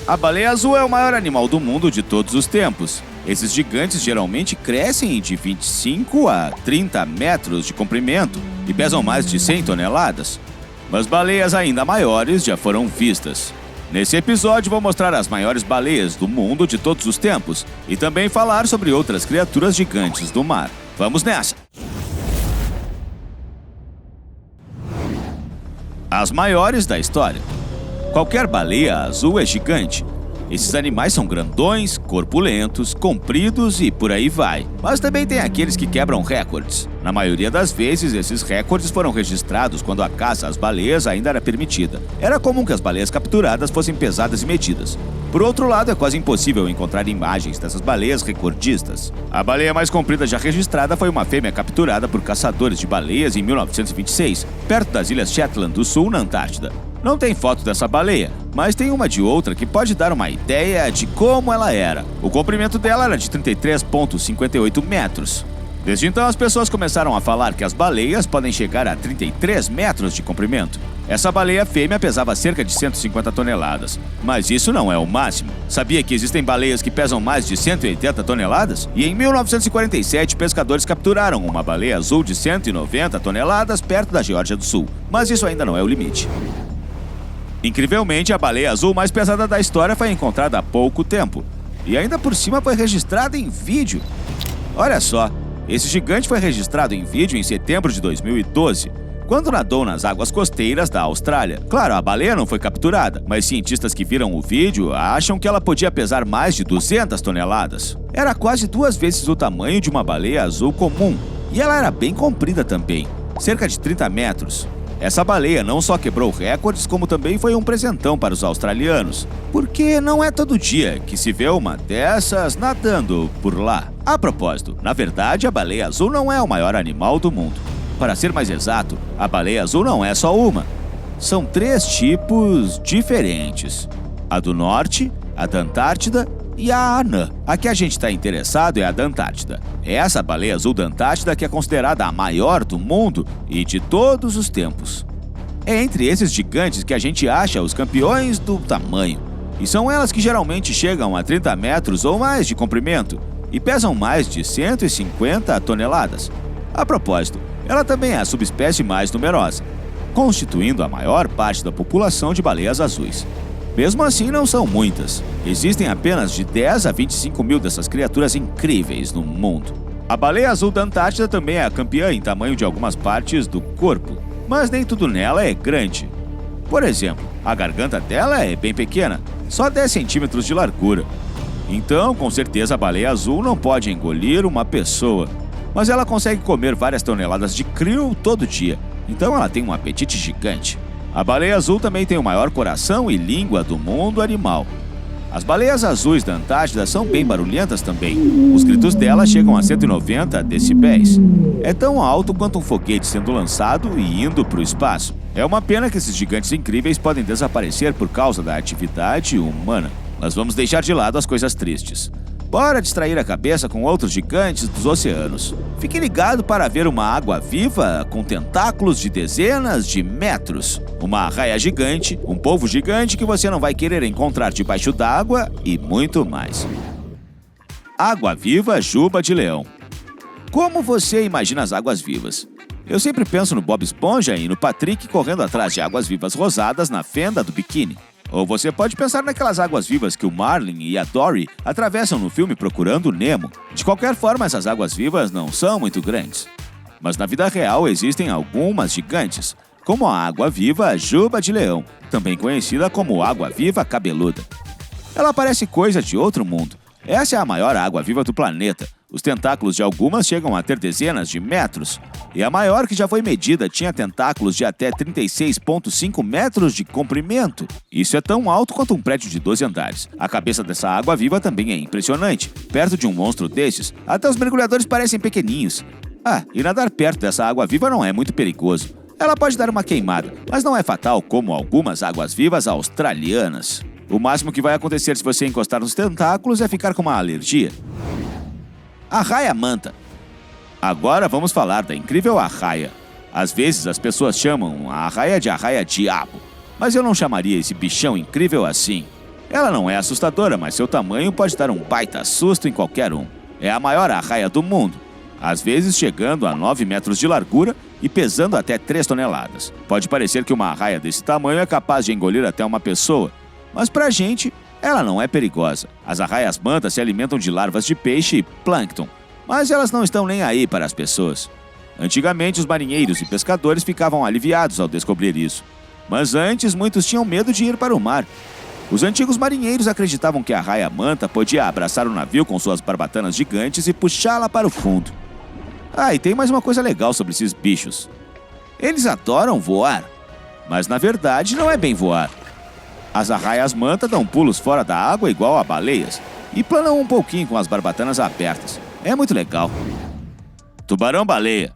A baleia azul é o maior animal do mundo de todos os tempos. Esses gigantes geralmente crescem de 25 a 30 metros de comprimento e pesam mais de 100 toneladas. Mas baleias ainda maiores já foram vistas. Nesse episódio vou mostrar as maiores baleias do mundo de todos os tempos e também falar sobre outras criaturas gigantes do mar. Vamos nessa! As maiores da história. Qualquer baleia azul é gigante. Esses animais são grandões, corpulentos, compridos e por aí vai. Mas também tem aqueles que quebram recordes. Na maioria das vezes, esses recordes foram registrados quando a caça às baleias ainda era permitida. Era comum que as baleias capturadas fossem pesadas e medidas. Por outro lado, é quase impossível encontrar imagens dessas baleias recordistas. A baleia mais comprida já registrada foi uma fêmea capturada por caçadores de baleias em 1926, perto das Ilhas Shetland do Sul, na Antártida. Não tem foto dessa baleia, mas tem uma de outra que pode dar uma ideia de como ela era. O comprimento dela era de 33,58 metros. Desde então, as pessoas começaram a falar que as baleias podem chegar a 33 metros de comprimento. Essa baleia fêmea pesava cerca de 150 toneladas, mas isso não é o máximo. Sabia que existem baleias que pesam mais de 180 toneladas? E em 1947, pescadores capturaram uma baleia azul de 190 toneladas perto da Geórgia do Sul. Mas isso ainda não é o limite. Incrivelmente, a baleia azul mais pesada da história foi encontrada há pouco tempo. E ainda por cima foi registrada em vídeo. Olha só, esse gigante foi registrado em vídeo em setembro de 2012, quando nadou nas águas costeiras da Austrália. Claro, a baleia não foi capturada, mas cientistas que viram o vídeo acham que ela podia pesar mais de 200 toneladas. Era quase 2 vezes o tamanho de uma baleia azul comum. E ela era bem comprida também, cerca de 30 metros. Essa baleia não só quebrou recordes, como também foi um presentão para os australianos, porque não é todo dia que se vê uma dessas nadando por lá. A propósito, na verdade, a baleia azul não é o maior animal do mundo. Para ser mais exato, a baleia azul não é só uma. São 3 tipos diferentes: a do norte, a da Antártida e a anã. A que a gente está interessado é a da Antártida. É essa baleia azul da Antártida que é considerada a maior do mundo e de todos os tempos. É entre esses gigantes que a gente acha os campeões do tamanho. E são elas que geralmente chegam a 30 metros ou mais de comprimento e pesam mais de 150 toneladas. A propósito, ela também é a subespécie mais numerosa, constituindo a maior parte da população de baleias azuis. Mesmo assim, não são muitas. Existem apenas de 10 a 25 mil dessas criaturas incríveis no mundo. A baleia azul da Antártida também é a campeã em tamanho de algumas partes do corpo, mas nem tudo nela é grande. Por exemplo, a garganta dela é bem pequena, só 10 centímetros de largura. Então, com certeza, a baleia azul não pode engolir uma pessoa. Mas ela consegue comer várias toneladas de krill todo dia, então ela tem um apetite gigante. A baleia azul também tem o maior coração e língua do mundo animal. As baleias azuis da Antártida são bem barulhentas também. Os gritos dela chegam a 190 decibéis. É tão alto quanto um foguete sendo lançado e indo para o espaço. É uma pena que esses gigantes incríveis podem desaparecer por causa da atividade humana. Mas vamos deixar de lado as coisas tristes. Bora distrair a cabeça com outros gigantes dos oceanos. Fique ligado para ver uma água-viva com tentáculos de dezenas de metros. Uma arraia gigante, um polvo gigante que você não vai querer encontrar debaixo d'água e muito mais. Água-viva juba de leão. Como você imagina as águas-vivas? Eu sempre penso no Bob Esponja e no Patrick correndo atrás de águas-vivas rosadas na fenda do biquíni. Ou você pode pensar naquelas águas-vivas que o Marlin e a Dory atravessam no filme Procurando Nemo. De qualquer forma, essas águas-vivas não são muito grandes. Mas na vida real existem algumas gigantes, como a água-viva juba de leão, também conhecida como água-viva cabeluda. Ela parece coisa de outro mundo. Essa é a maior água-viva do planeta. Os tentáculos de algumas chegam a ter dezenas de metros. E a maior que já foi medida tinha tentáculos de até 36,5 metros de comprimento. Isso é tão alto quanto um prédio de 12 andares. A cabeça dessa água-viva também é impressionante. Perto de um monstro desses, até os mergulhadores parecem pequeninhos. E nadar perto dessa água-viva não é muito perigoso. Ela pode dar uma queimada, mas não é fatal como algumas águas-vivas australianas. O máximo que vai acontecer se você encostar nos tentáculos é ficar com uma alergia. Arraia-manta. Agora vamos falar da incrível arraia. Às vezes as pessoas chamam a arraia de arraia-diabo, mas eu não chamaria esse bichão incrível assim. Ela não é assustadora, mas seu tamanho pode dar um baita susto em qualquer um. É a maior arraia do mundo, às vezes chegando a 9 metros de largura e pesando até 3 toneladas. Pode parecer que uma arraia desse tamanho é capaz de engolir até uma pessoa, mas pra gente, ela não é perigosa. As arraias-manta se alimentam de larvas de peixe e plâncton, mas elas não estão nem aí para as pessoas. Antigamente, os marinheiros e pescadores ficavam aliviados ao descobrir isso. Mas antes, muitos tinham medo de ir para o mar. Os antigos marinheiros acreditavam que a arraia-manta podia abraçar o navio com suas barbatanas gigantes e puxá-la para o fundo. Ah, e tem mais uma coisa legal sobre esses bichos. Eles adoram voar, mas na verdade não é bem voar. As arraias-manta dão pulos fora da água igual a baleias e planam um pouquinho com as barbatanas abertas. É muito legal. Tubarão-baleia.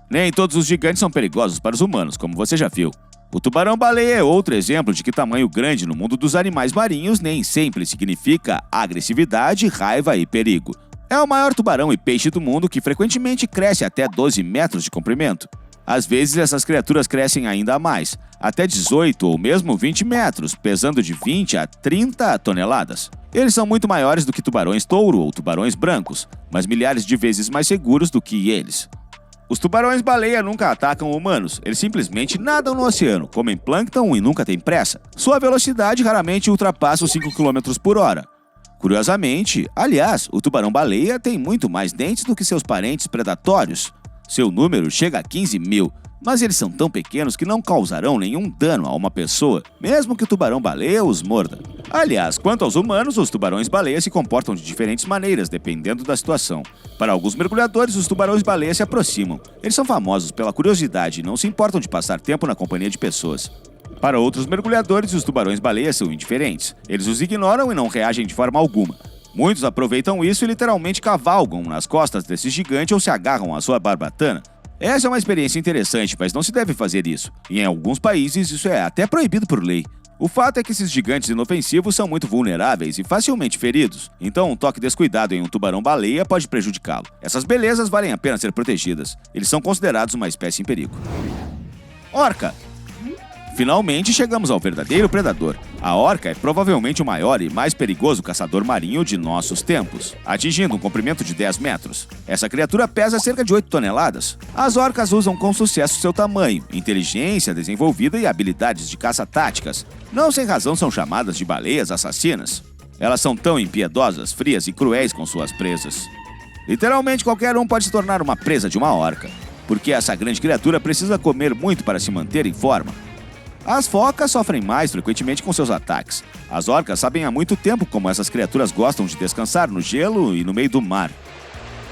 Nem todos os gigantes são perigosos para os humanos, como você já viu. O tubarão-baleia é outro exemplo de que tamanho grande no mundo dos animais marinhos nem sempre significa agressividade, raiva e perigo. É o maior tubarão e peixe do mundo que frequentemente cresce até 12 metros de comprimento. Às vezes essas criaturas crescem ainda mais, até 18 ou mesmo 20 metros, pesando de 20 a 30 toneladas. Eles são muito maiores do que tubarões-touro ou tubarões brancos, mas milhares de vezes mais seguros do que eles. Os tubarões-baleia nunca atacam humanos, eles simplesmente nadam no oceano, comem plâncton e nunca têm pressa. Sua velocidade raramente ultrapassa os 5 km por hora. Curiosamente, aliás, o tubarão-baleia tem muito mais dentes do que seus parentes predatórios. Seu número chega a 15 mil, mas eles são tão pequenos que não causarão nenhum dano a uma pessoa, mesmo que o tubarão-baleia os morda. Aliás, quanto aos humanos, os tubarões-baleia se comportam de diferentes maneiras, dependendo da situação. Para alguns mergulhadores, os tubarões-baleia se aproximam. Eles são famosos pela curiosidade e não se importam de passar tempo na companhia de pessoas. Para outros mergulhadores, os tubarões-baleia são indiferentes. Eles os ignoram e não reagem de forma alguma. Muitos aproveitam isso e literalmente cavalgam nas costas desse gigante ou se agarram à sua barbatana. Essa é uma experiência interessante, mas não se deve fazer isso. E em alguns países isso é até proibido por lei. O fato é que esses gigantes inofensivos são muito vulneráveis e facilmente feridos, então um toque descuidado em um tubarão-baleia pode prejudicá-lo. Essas belezas valem a pena ser protegidas. Eles são considerados uma espécie em perigo. Orca. Finalmente chegamos ao verdadeiro predador. A orca é provavelmente o maior e mais perigoso caçador marinho de nossos tempos, atingindo um comprimento de 10 metros. Essa criatura pesa cerca de 8 toneladas. As orcas usam com sucesso seu tamanho, inteligência desenvolvida e habilidades de caça táticas. Não sem razão são chamadas de baleias assassinas. Elas são tão impiedosas, frias e cruéis com suas presas. Literalmente qualquer um pode se tornar uma presa de uma orca, porque essa grande criatura precisa comer muito para se manter em forma. As focas sofrem mais frequentemente com seus ataques. As orcas sabem há muito tempo como essas criaturas gostam de descansar no gelo e no meio do mar.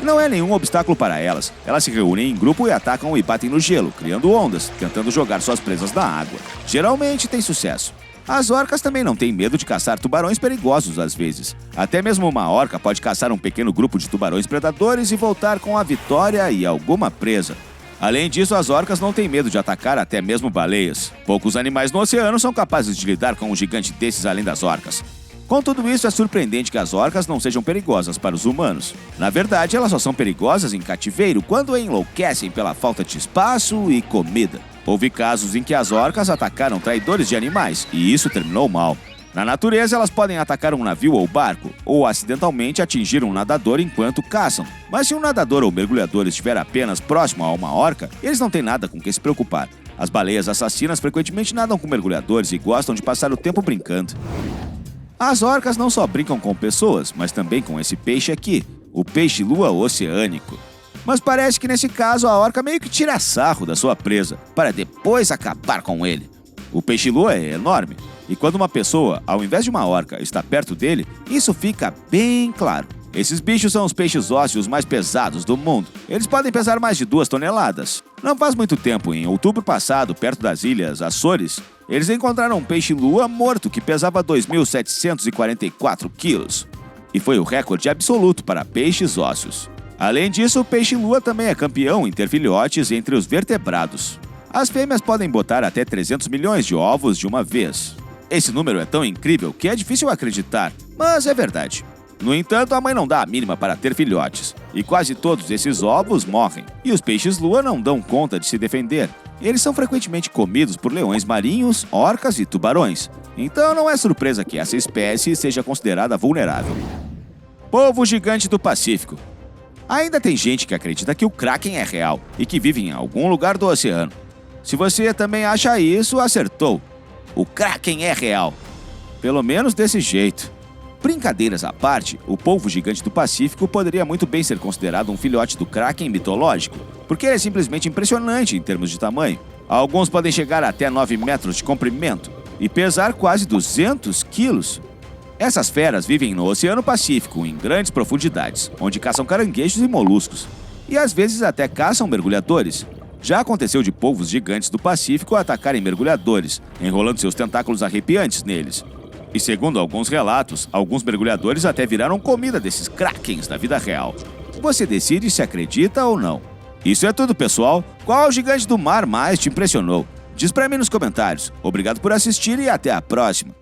E não é nenhum obstáculo para elas. Elas se reúnem em grupo e atacam e batem no gelo, criando ondas, tentando jogar suas presas na água. Geralmente tem sucesso. As orcas também não têm medo de caçar tubarões perigosos às vezes. Até mesmo uma orca pode caçar um pequeno grupo de tubarões predadores e voltar com a vitória e alguma presa. Além disso, as orcas não têm medo de atacar até mesmo baleias. Poucos animais no oceano são capazes de lidar com um gigante desses além das orcas. Com tudo isso, é surpreendente que as orcas não sejam perigosas para os humanos. Na verdade, elas só são perigosas em cativeiro quando enlouquecem pela falta de espaço e comida. Houve casos em que as orcas atacaram traidores de animais, e isso terminou mal. Na natureza, elas podem atacar um navio ou barco, ou acidentalmente atingir um nadador enquanto caçam. Mas se um nadador ou mergulhador estiver apenas próximo a uma orca, eles não têm nada com que se preocupar. As baleias assassinas frequentemente nadam com mergulhadores e gostam de passar o tempo brincando. As orcas não só brincam com pessoas, mas também com esse peixe aqui, o peixe-lua oceânico. Mas parece que nesse caso a orca meio que tira sarro da sua presa, para depois acabar com ele. O peixe-lua é enorme, e quando uma pessoa, ao invés de uma orca, está perto dele, isso fica bem claro. Esses bichos são os peixes ósseos mais pesados do mundo. Eles podem pesar mais de 2 toneladas. Não faz muito tempo, em outubro passado, perto das ilhas Açores, eles encontraram um peixe-lua morto que pesava 2.744 quilos. E foi o recorde absoluto para peixes ósseos. Além disso, o peixe-lua também é campeão em ter filhotes entre os vertebrados. As fêmeas podem botar até 300 milhões de ovos de uma vez. Esse número é tão incrível que é difícil acreditar, mas é verdade. No entanto, a mãe não dá a mínima para ter filhotes, e quase todos esses ovos morrem. E os peixes-lua não dão conta de se defender. Eles são frequentemente comidos por leões marinhos, orcas e tubarões. Então não é surpresa que essa espécie seja considerada vulnerável. Polvo gigante do Pacífico. Ainda tem gente que acredita que o Kraken é real e que vive em algum lugar do oceano. Se você também acha isso, acertou. O Kraken é real. Pelo menos desse jeito. Brincadeiras à parte, o polvo gigante do Pacífico poderia muito bem ser considerado um filhote do Kraken mitológico, porque ele é simplesmente impressionante em termos de tamanho. Alguns podem chegar até 9 metros de comprimento e pesar quase 200 quilos. Essas feras vivem no Oceano Pacífico, em grandes profundidades, onde caçam caranguejos e moluscos. E às vezes até caçam mergulhadores. Já aconteceu de polvos gigantes do Pacífico atacarem mergulhadores, enrolando seus tentáculos arrepiantes neles. E segundo alguns relatos, alguns mergulhadores até viraram comida desses krakens na vida real. Você decide se acredita ou não. Isso é tudo, pessoal. Qual gigante do mar mais te impressionou? Diz pra mim nos comentários. Obrigado por assistir e até a próxima.